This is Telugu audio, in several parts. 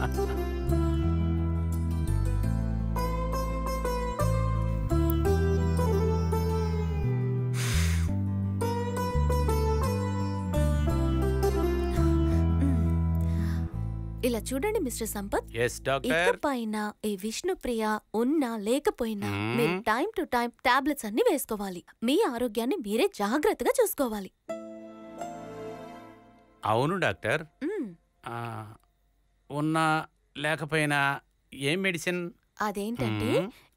ఇలా చూడండి మిస్టర్ సంపత్. ఇకపైన ఈ విష్ణుప్రియ ఉన్నా లేకపోయినా మీరు టైం టు టైం టాబ్లెట్స్ అన్ని వేసుకోవాలి. మీ ఆరోగ్యాన్ని మీరే జాగ్రత్తగా చూసుకోవాలి. అవును డాక్టర్. ఉన్నా లేకపోయినా ఏం మెడిసిన్? అదేంటంటే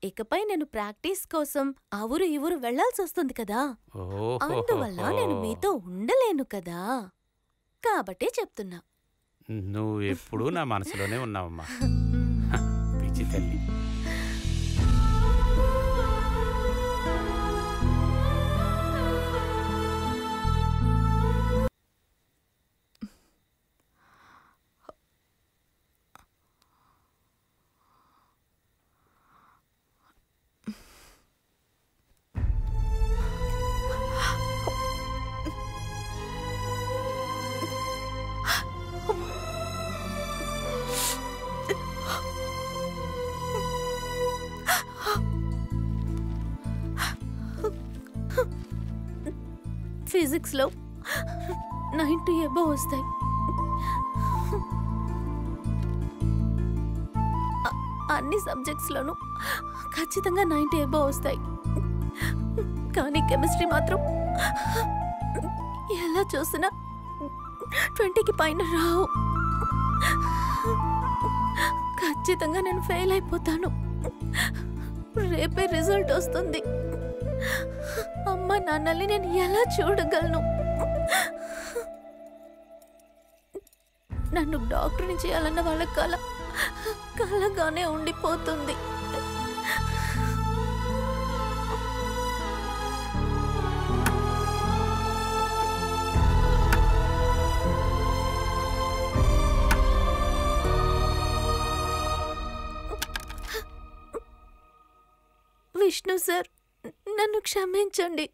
ఇకపై నేను ప్రాక్టీస్ కోసం ఆ ఊరు ఈ ఊరు వెళ్లాల్సి వస్తుంది కదా, అందువల్ల నేను మీతో ఉండలేను కదా, కాబట్టే చెప్తున్నా. నువ్వు ఎప్పుడూ నా మనసులోనే ఉన్నావమ్మా, పిచ్చి తల్లి. ఫిజిక్స్లో 90 అబోవ్ వస్తాయి. అన్ని సబ్జెక్ట్స్లోనూ ఖచ్చితంగా 90 అబోవ్ వస్తాయి. కానీ కెమిస్ట్రీ మాత్రం ఎలా చూసినా 20కి పైన రావు. ఖచ్చితంగా నేను ఫెయిల్ అయిపోతాను. రేపే రిజల్ట్ వస్తుంది. అమ్మ నాన్నల్ని నేను ఎలా చూడగలను? నన్ను డాక్టర్ని చేయాలన్న వాళ్ళ కలగానే ఉండిపోతుంది. విష్ణు సార్, నన్ను క్షమించండి.